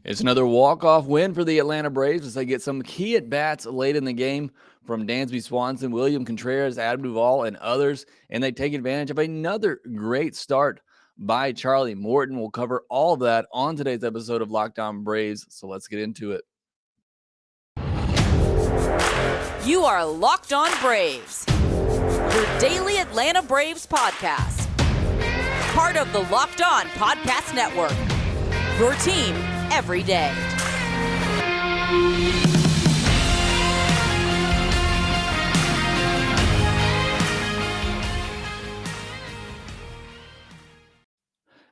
It's another walk-off win for the Atlanta Braves as they get some key at-bats late in the game from Dansby Swanson, William Contreras, Adam Duvall, and others, and they take advantage of another great start by Charlie Morton. We'll cover all of that on today's episode of Lockedon Braves, so let's get into it. You are Locked On Braves, your daily Atlanta Braves podcast. Part of the Locked On Podcast Network, your team every day.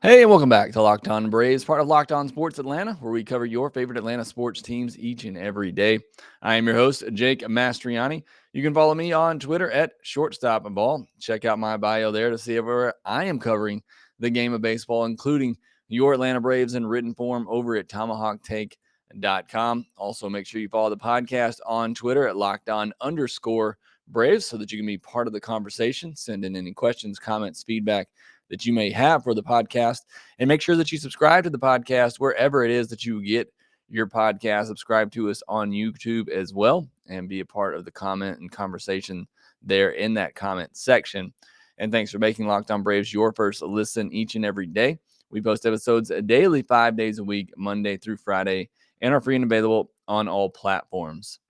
Hey, and welcome back to Locked On Braves, part of Locked On Sports Atlanta, where we cover your favorite Atlanta sports teams each and every day. I am your host, Jake Mastroianni. You can follow me on Twitter at shortstopball. Check out my bio there to see where I am covering the game of baseball, including your Atlanta Braves in written form over at tomahawktake.com. Also, make sure you follow the podcast on Twitter at LockedOn_Braves so that you can be part of the conversation. Send in any questions, comments, feedback that you may have for the podcast, and make sure that you subscribe to the podcast wherever it is that you get your podcast. Subscribe to us on YouTube as well and be a part of the comment and conversation there in that comment section. And thanks for making Locked On Braves your first listen each and every day. We post episodes daily, 5 days a week, Monday through Friday, and are free and available on all platforms.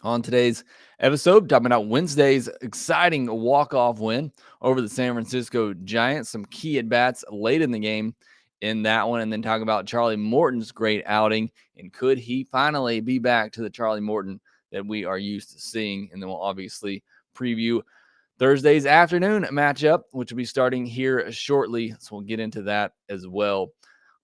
On today's episode, talking about Wednesday's exciting walk-off win over the San Francisco Giants, some key at-bats late in the game in that one, and then talk about Charlie Morton's great outing, and could he finally be back to the Charlie Morton that we are used to seeing. And then we'll obviously preview Thursday's afternoon matchup, which will be starting here shortly, so we'll get into that as well.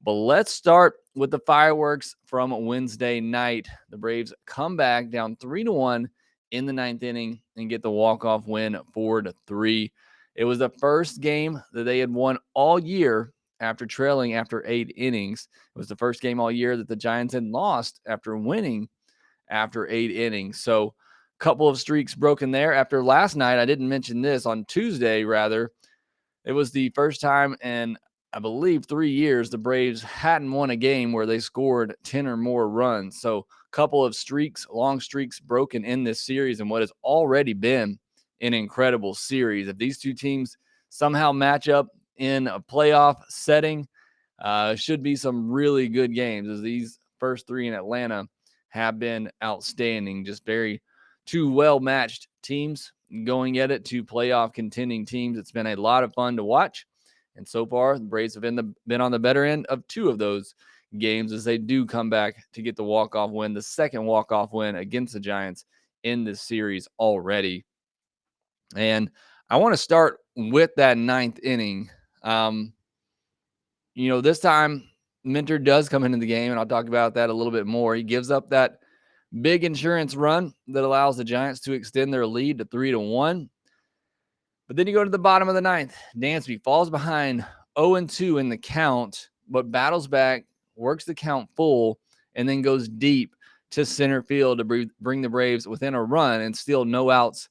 But let's start with the fireworks from Wednesday night. The Braves come back down 3-1 in the ninth inning and get the walk-off win 4-3. It was the first game that they had won all year after trailing after 8 innings. It was the first game all year that the Giants had lost after winning after 8 innings. So a couple of streaks broken there. After last night, I didn't mention this, on Tuesday, rather, it was the first time in, I believe, 3 years the Braves hadn't won a game where they scored 10 or more runs. So a couple of streaks, long streaks broken in this series, and what has already been an incredible series. If these two teams somehow match up in a playoff setting, should be some really good games, as these first three in Atlanta have been outstanding. Just very two well-matched teams going at it, two playoff contending teams. It's been a lot of fun to watch. And so far, the Braves have been on the better end of two of those games as they do come back to get the walk-off win, the second walk-off win against the Giants in this series already. And I want to start with that ninth inning. This time, Minter does come into the game, and I'll talk about that a little bit more. He gives up that big insurance run that allows the Giants to extend their lead to 3-1. But then you go to the bottom of the ninth. Dansby falls behind 0-2 in the count, but battles back, works the count full, and then goes deep to center field to bring the Braves within a run and still no outs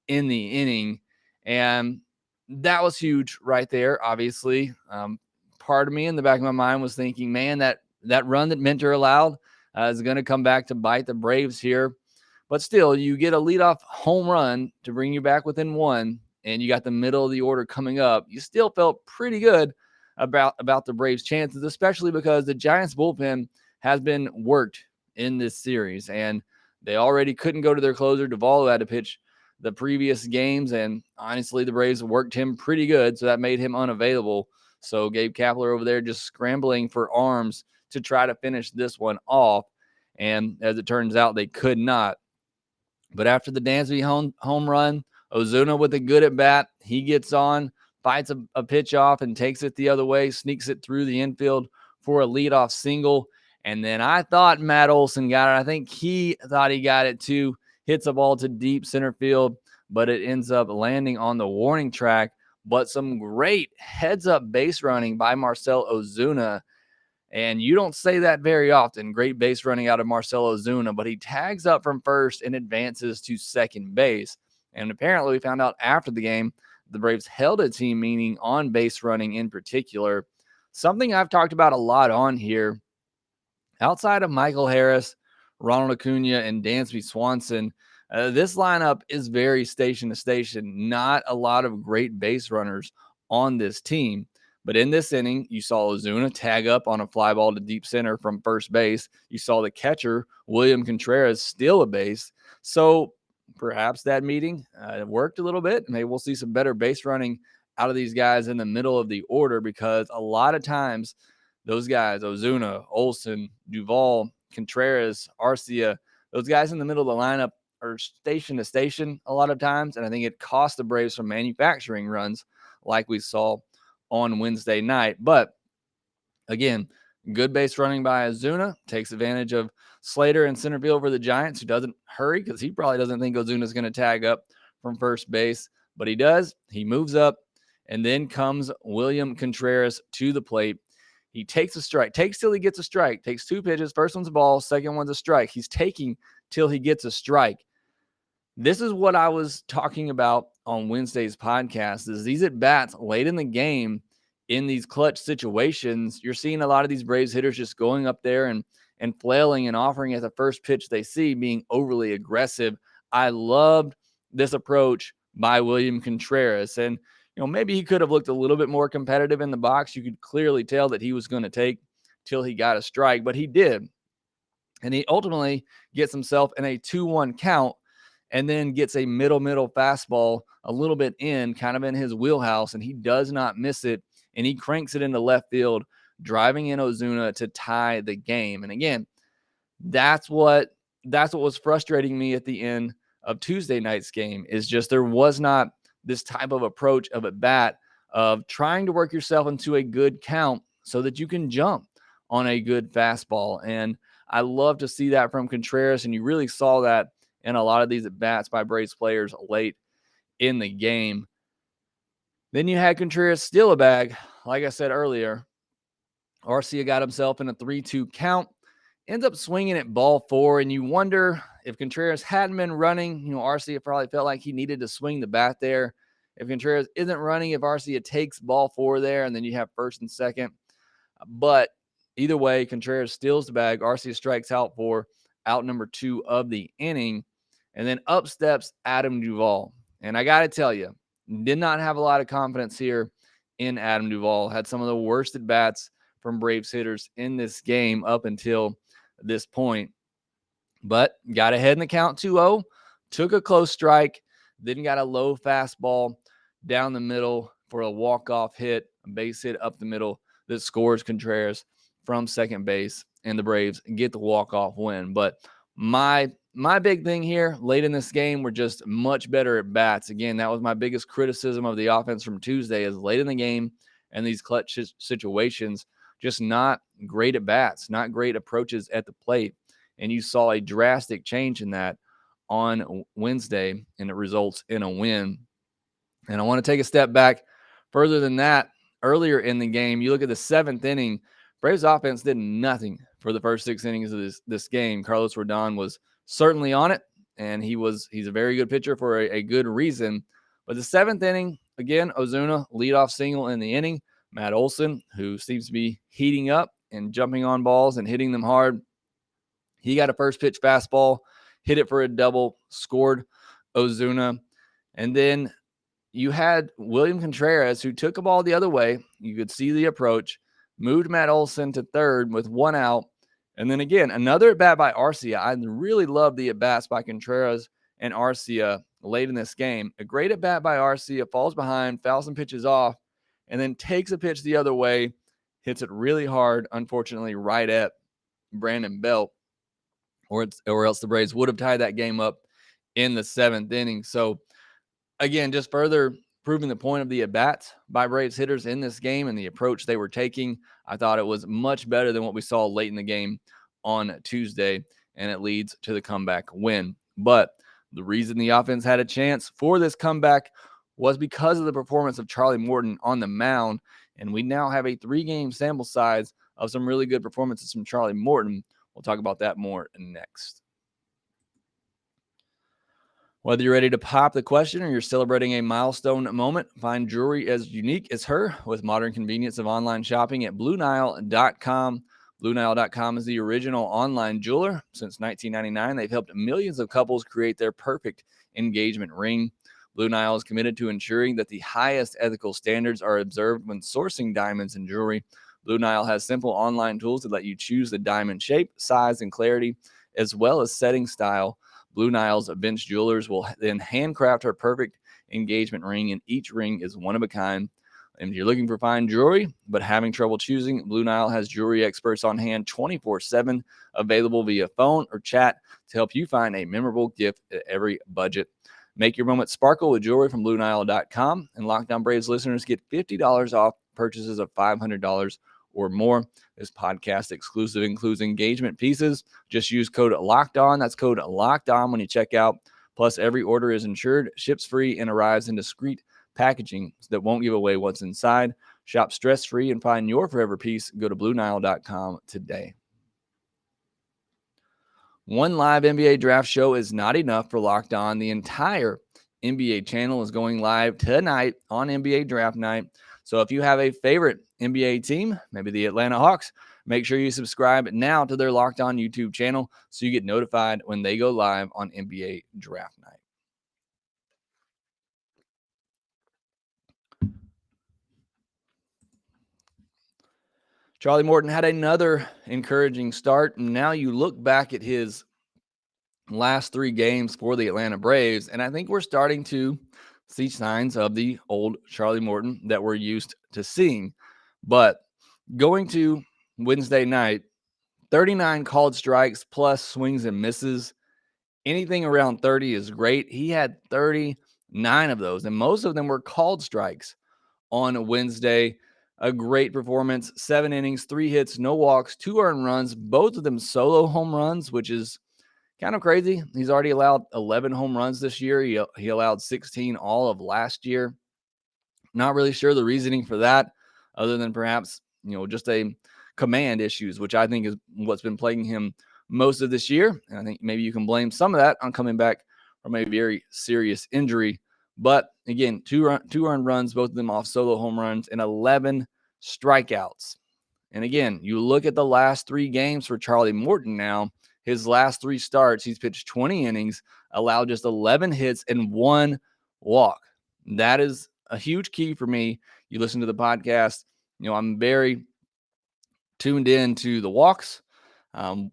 in the inning. And that was huge right there, obviously. Part of me in the back of my mind was thinking, man, that run that Minter allowed is going to come back to bite the Braves here. But still, you get a leadoff home run to bring you back within one, and you got the middle of the order coming up. You still felt pretty good about the Braves' chances, especially because the Giants' bullpen has been worked in this series, and they already couldn't go to their closer, Duvall, who had to pitch the previous games, and honestly, the Braves worked him pretty good, so that made him unavailable. So Gabe Kapler over there just scrambling for arms to try to finish this one off, and as it turns out, they could not. But after the Dansby home run, Ozuna with a good at bat, he gets on, fights a pitch off and takes it the other way, sneaks it through the infield for a leadoff single. And then I thought Matt Olson got it. I think he thought he got it too. Hits a ball to deep center field, but it ends up landing on the warning track. But some great heads-up base running by Marcell Ozuna. And you don't say that very often. Great base running out of Marcell Ozuna, but he tags up from first and advances to second base. And apparently we found out after the game, the Braves held a team meeting on base running in particular. Something I've talked about a lot on here Outside of Michael Harris, Ronald Acuna, and Dansby Swanson, this lineup is very station to station. Not a lot of great base runners on this team. But in this inning, you saw Ozuna tag up on a fly ball to deep center from first base. You saw the catcher, William Contreras, steal a base. So perhaps that meeting worked a little bit. Maybe we'll see some better base running out of these guys in the middle of the order, because a lot of times those guys, Ozuna, Olson, Duvall, Contreras, Arcia, those guys in the middle of the lineup are station to station a lot of times. And I think it cost the Braves some manufacturing runs like we saw on Wednesday night. But again, good base running by Ozuna, takes advantage of Slater in center field for the Giants, who doesn't hurry because he probably doesn't think Ozuna is going to tag up from first base, but he does. He moves up, and then comes William Contreras to the plate. He takes a strike, takes till he gets a strike, takes two pitches. First one's a ball, second one's a strike. He's taking till he gets a strike. This is what I was talking about on Wednesday's podcast, is these at-bats late in the game in these clutch situations. You're seeing a lot of these Braves hitters just going up there and flailing and offering at the first pitch they see, being overly aggressive. I loved this approach by William Contreras. And, maybe he could have looked a little bit more competitive in the box. You could clearly tell that he was going to take till he got a strike, but he did. And he ultimately gets himself in a 2-1 count, and then gets a middle fastball a little bit in, kind of in his wheelhouse, and he does not miss it, and he cranks it into left field, driving in Ozuna to tie the game. And again, that's what was frustrating me at the end of Tuesday night's game, is just there was not this type of approach of at bat of trying to work yourself into a good count so that you can jump on a good fastball. And I love to see that from Contreras, and you really saw that in a lot of these at-bats by Braves players late in the game. Then you had Contreras steal a bag. Like I said earlier, Arcia got himself in a 3-2 count, ends up swinging at ball 4, and you wonder if Contreras hadn't been running, Arcia probably felt like he needed to swing the bat there. If Contreras isn't running, if Arcia takes ball 4 there, and then you have first and second. But either way, Contreras steals the bag. Arcia strikes out for out number 2 of the inning. And then up steps Adam Duvall. And I got to tell you, did not have a lot of confidence here in Adam Duvall. Had some of the worst at-bats from Braves hitters in this game up until this point. But got ahead in the count 2-0, took a close strike, then got a low fastball down the middle for a walk-off hit, a base hit up the middle that scores Contreras from second base, and the Braves get the walk-off win. But my big thing here late in this game were just much better at bats. Again, that was my biggest criticism of the offense from Tuesday, is late in the game and these clutch situations, just not great at bats, not great approaches at the plate. And you saw a drastic change in that on Wednesday, and it results in a win. And I want to take a step back further than that. Earlier in the game, you look at the 7th inning, Braves offense did nothing for the first 6 innings of this game. Carlos Rodon was certainly on it, and he's a very good pitcher for a good reason. But the 7th inning, again, Ozuna, leadoff single in the inning. Matt Olson, who seems to be heating up and jumping on balls and hitting them hard, he got a first pitch fastball, hit it for a double, scored Ozuna. And then you had William Contreras, who took a ball the other way. You could see the approach, moved Matt Olson to third with 1 out. And then again, another at-bat by Arcia. I really love the at-bats by Contreras and Arcia late in this game. A great at-bat by Arcia, falls behind, fouls some pitches off, and then takes a pitch the other way, hits it really hard, unfortunately, right at Brandon Belt, or else the Braves would have tied that game up in the 7th inning. So again, just further proving the point of the at-bats by Braves hitters in this game and the approach they were taking. I thought it was much better than what we saw late in the game on Tuesday, and it leads to the comeback win. But the reason the offense had a chance for this comeback was because of the performance of Charlie Morton on the mound, and we now have a 3-game sample size of some really good performances from Charlie Morton. We'll talk about that more next. Whether you're ready to pop the question or you're celebrating a milestone moment, find jewelry as unique as her with modern convenience of online shopping at BlueNile.com. BlueNile.com is the original online jeweler. Since 1999, they've helped millions of couples create their perfect engagement ring. Blue Nile is committed to ensuring that the highest ethical standards are observed when sourcing diamonds and jewelry. Blue Nile has simple online tools that let you choose the diamond shape, size, and clarity, as well as setting style. Blue Nile's bench jewelers will then handcraft her perfect engagement ring, and each ring is one of a kind. And if you're looking for fine jewelry but having trouble choosing, Blue Nile has jewelry experts on hand 24/7, available via phone or chat to help you find a memorable gift at every budget. Make your moment sparkle with jewelry from BlueNile.com, and Lockdown Braves listeners get $50 off purchases of $500 or more. This podcast exclusive includes engagement pieces. Just use code LOCKEDON. That's code LOCKEDON when you check out. Plus, every order is insured, ships free, and arrives in discreet packaging that won't give away what's inside. Shop stress-free and find your forever piece. Go to BlueNile.com today. One live NBA draft show is not enough for Locked On. The entire NBA channel is going live tonight on NBA draft night. So if you have a favorite NBA team, maybe the Atlanta Hawks, make sure you subscribe now to their Locked On YouTube channel so you get notified when they go live on NBA draft night. Charlie Morton had another encouraging start. And now you look back at his last 3 games for the Atlanta Braves, and I think we're starting to see signs of the old Charlie Morton that we're used to seeing. But going to Wednesday night, 39 called strikes plus swings and misses. Anything around 30 is great. He had 39 of those, and most of them were called strikes on Wednesday. A great performance, 7 innings, 3 hits, no walks, 2 earned runs, both of them solo home runs, which is kind of crazy. He's already allowed 11 home runs this year. He allowed 16 all of last year. Not really sure the reasoning for that, other than perhaps, just a command issues, which I think is what's been plaguing him most of this year. And I think maybe you can blame some of that on coming back from a very serious injury. But again, two earned runs, both of them off solo home runs, and 11 strikeouts. And again, you look at the last 3 games for Charlie Morton now. His last 3 starts, he's pitched 20 innings, allowed just 11 hits and 1 walk. That is a huge key for me. You listen to the podcast, I'm very tuned in to the walks, the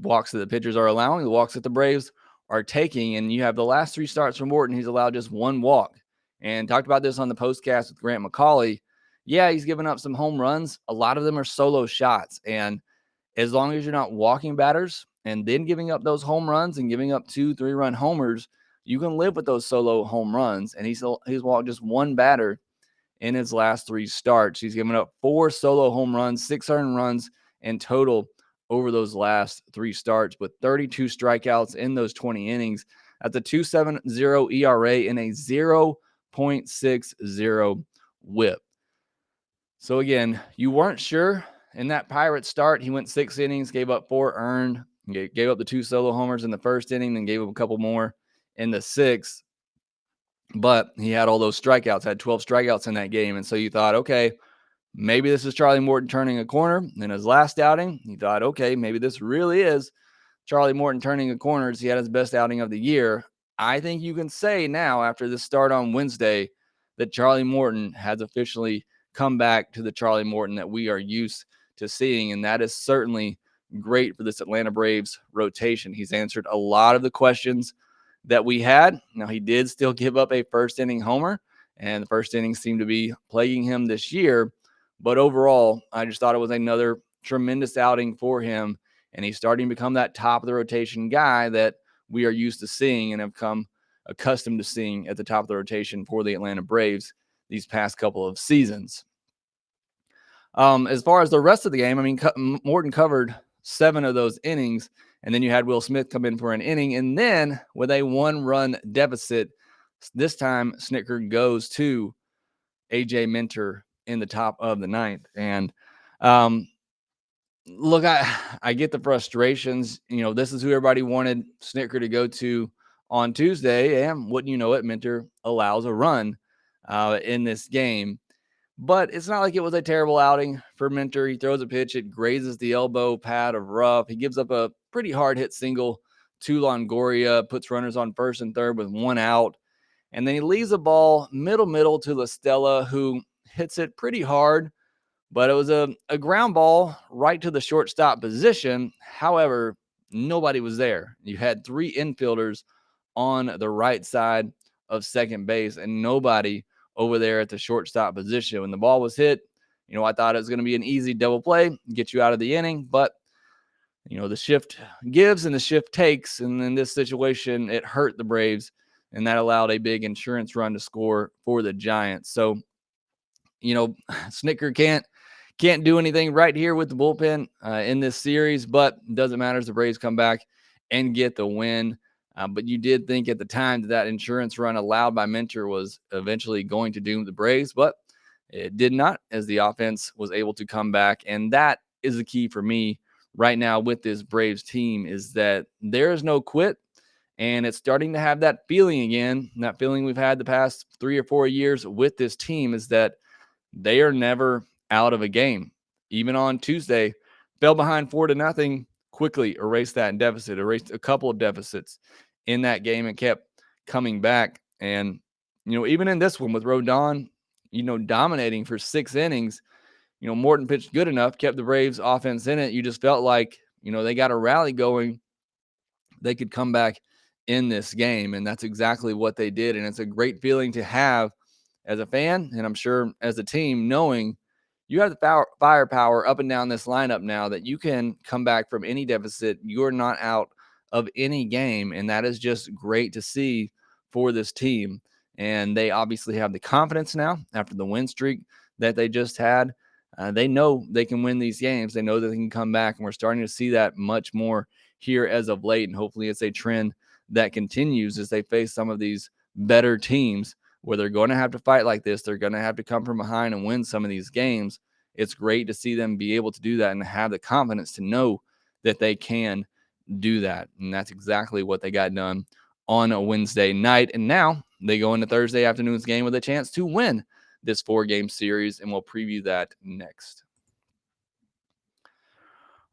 walks that the pitchers are allowing, the walks that the Braves are taking. And you have the last 3 starts for Morton, he's allowed just 1 walk. And talked about this on the postcast with Grant McCauley. Yeah, he's given up some home runs. A lot of them are solo shots. And as long as you're not walking batters and then giving up those home runs and giving up 2-3 run homers, you can live with those solo home runs. And he's walked just 1 batter in his last 3 starts. He's given up 4 solo home runs, 6 earned runs in total over those last 3 starts, with 32 strikeouts in those 20 innings. That's a 2.70 ERA and a 0.60 whip. So again, you weren't sure in that Pirates start. He went 6 innings, gave up 4 earned, gave up the 2 solo homers in the first inning, then gave up a couple more in the 6th. But he had all those strikeouts, had 12 strikeouts in that game. And so you thought, okay, maybe this is Charlie Morton turning a corner. In his last outing, you thought, okay, maybe this really is Charlie Morton turning a corner as he had his best outing of the year. I think you can say now, after this start on Wednesday, that Charlie Morton has officially come back to the Charlie Morton that we are used to seeing. And that is certainly great for this Atlanta Braves rotation. He's answered a lot of the questions that we had. Now, he did still give up a first inning homer, and the first inning seemed to be plaguing him this year. But overall, I just thought it was another tremendous outing for him. And he's starting to become that top of the rotation guy that we are used to seeing and have come accustomed to seeing at the top of the rotation for the Atlanta Braves these past couple of seasons. As far as the rest of the game, I mean, Morton covered 7 of those innings, and then you had Will Smith come in for an inning, and then with a 1-run deficit, this time Snitker goes to AJ Minter in the top of the 9th. And look, I get the frustrations. This is who everybody wanted Snitker to go to on Tuesday, and wouldn't you know it, Minter allows a run in this game. But it's not like it was a terrible outing for Minter. He throws a pitch. It grazes the elbow pad of rough. He gives up a pretty hard hit single to Longoria, puts runners on first and third with one out. And then he leaves the ball middle to La Stella, who hits it pretty hard, but it was a ground ball right to the shortstop position. However, nobody was there. You had three infielders on the right side of second base and nobody over there at the shortstop position. When the ball was hit, I thought it was going to be an easy double play, get you out of the inning, but the shift gives and the shift takes. And in this situation, it hurt the Braves, and that allowed a big insurance run to score for the Giants. So, Snicker can't do anything right here with the bullpen in this series, but it doesn't matter as the Braves come back and get the win. But you did think at the time that insurance run allowed by Minter was eventually going to doom the Braves, but it did not, as the offense was able to come back. And that is the key for me right now with this Braves team, is that there is no quit. And it's starting to have that feeling again. And that feeling we've had the past 3 or 4 years with this team is that they are never out of a game. Even on Tuesday, fell behind 4-0, quickly erased that deficit, erased a couple of deficits in that game and kept coming back. And, even in this one with Rodon, dominating for 6 innings, Morton pitched good enough, kept the Braves offense in it. You just felt like, they got a rally going. They could come back in this game, and that's exactly what they did. And it's a great feeling to have as a fan, and I'm sure as a team, knowing you have the firepower up and down this lineup now that you can come back from any deficit. You're not out of any game, and that is just great to see for this team. And they obviously have the confidence now after the win streak that they just had. They know they can win these games. They know that they can come back, and we're starting to see that much more here as of late. And hopefully it's a trend that continues as they face some of these better teams where they're going to have to fight like this. They're going to have to come from behind and win some of these games. It's great to see them be able to do that and have the confidence to know that they can do that. And that's exactly what they got done on a Wednesday night. And now they go into Thursday afternoon's game with a chance to win this 4-game series, and we'll preview that next.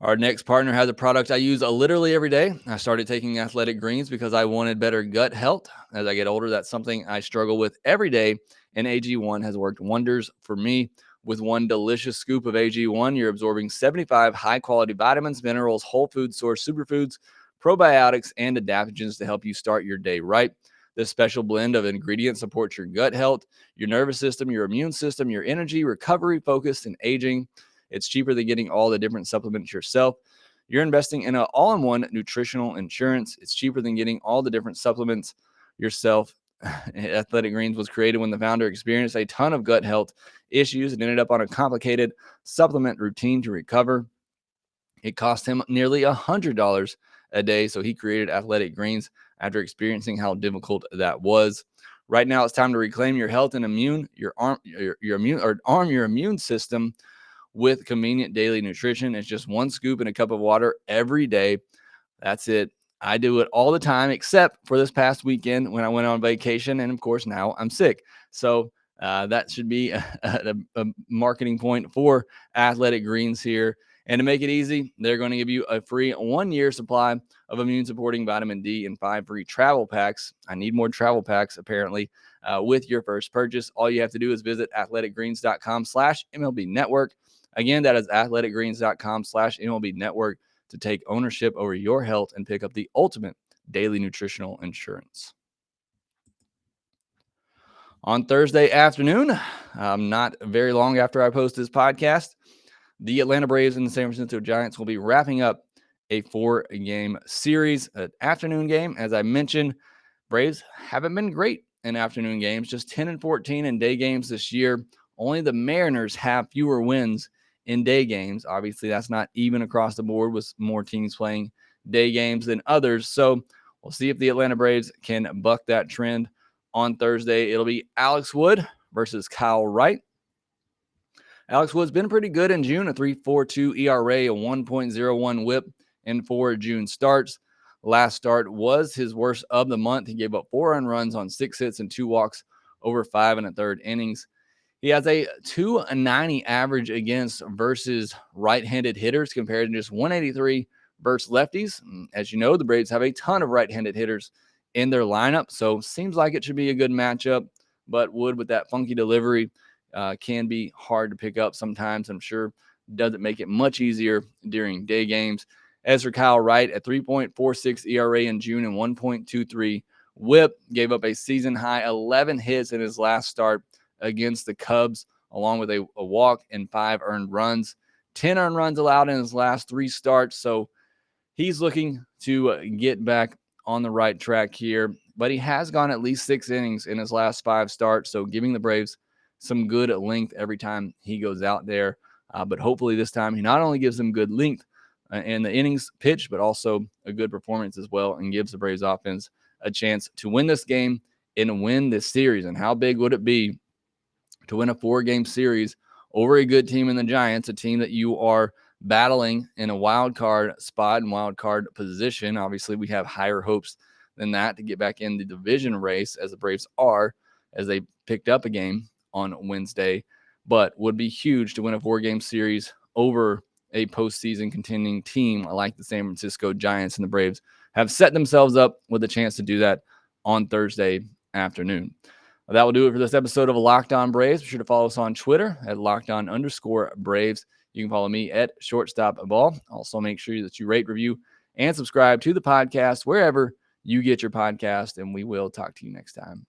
Our next partner has a product I use literally every day. I started taking Athletic Greens because I wanted better gut health. As I get older, that's something I struggle with every day, and AG1 has worked wonders for me. With one delicious scoop of AG1, you're absorbing 75 high-quality vitamins, minerals, whole food source superfoods, probiotics, and adaptogens to help you start your day right. This special blend of ingredients supports your gut health, your nervous system, your immune system, your energy, recovery, focus, and aging. It's cheaper than getting all the different supplements yourself. You're investing in an all-in-one nutritional insurance. It's cheaper than getting all the different supplements yourself. Athletic Greens was created when the founder experienced a ton of gut health issues and ended up on a complicated supplement routine to recover. It cost him nearly $100 a day, so he created Athletic Greens after experiencing how difficult that was. Right now, it's time to reclaim your health and arm your immune system with convenient daily nutrition. It's just one scoop in a cup of water every day. That's it. I do it all the time, except for this past weekend when I went on vacation. And of course, now I'm sick. So that should be a marketing point for Athletic Greens here. And to make it easy, they're going to give you a free 1-year supply of immune-supporting vitamin D and 5 free travel packs. I need more travel packs, apparently, with your first purchase. All you have to do is visit athleticgreens.com/MLB Network. Again, that is athleticgreens.com/MLB Network to take ownership over your health and pick up the ultimate daily nutritional insurance. On Thursday afternoon, not very long after I post this podcast, the Atlanta Braves and the San Francisco Giants will be wrapping up a 4-game series, an afternoon game. As I mentioned, Braves haven't been great in afternoon games, just 10-14 in day games this year. Only the Mariners have fewer wins in day games. Obviously, that's not even across the board with more teams playing day games than others. So we'll see if the Atlanta Braves can buck that trend on Thursday. It'll be Alex Wood versus Kyle Wright. Alex Wood's been pretty good in June, a 3.42 ERA, a 1.01 whip in 4 June starts. Last start was his worst of the month. He gave up 4 earned runs on 6 hits and 2 walks over 5 1/3 innings. He has a 290 average against versus right-handed hitters compared to just 183 versus lefties. As you know, the Braves have a ton of right-handed hitters in their lineup, so seems like it should be a good matchup. But Wood, with that funky delivery, can be hard to pick up sometimes. I'm sure doesn't make it much easier during day games. As for Kyle Wright, at 3.46 ERA in June and 1.23 WHIP, gave up a season-high 11 hits in his last start against the Cubs, along with a walk and 5 earned runs. 10 earned runs allowed in his last 3 starts, so he's looking to get back on the right track here. But he has gone at least 6 innings in his last 5 starts, so giving the Braves some good length every time he goes out there. But hopefully this time he not only gives them good length in the innings pitched, but also a good performance as well, and gives the Braves offense a chance to win this game and win this series. And how big would it be to win a 4-game series over a good team in the Giants, a team that you are battling in a wild card spot and wild card position? Obviously, we have higher hopes than that to get back in the division race, as the Braves are, as they picked up a game on Wednesday, but would be huge to win a 4-game series over a postseason contending team like the San Francisco Giants. And the Braves have set themselves up with a chance to do that on Thursday afternoon. That will do it for this episode of Lockedon Braves. Be sure to follow us on Twitter at @Lockedon_Braves. You can follow me at ShortstopBall. Also, make sure that you rate, review, and subscribe to the podcast wherever you get your podcast, and we will talk to you next time.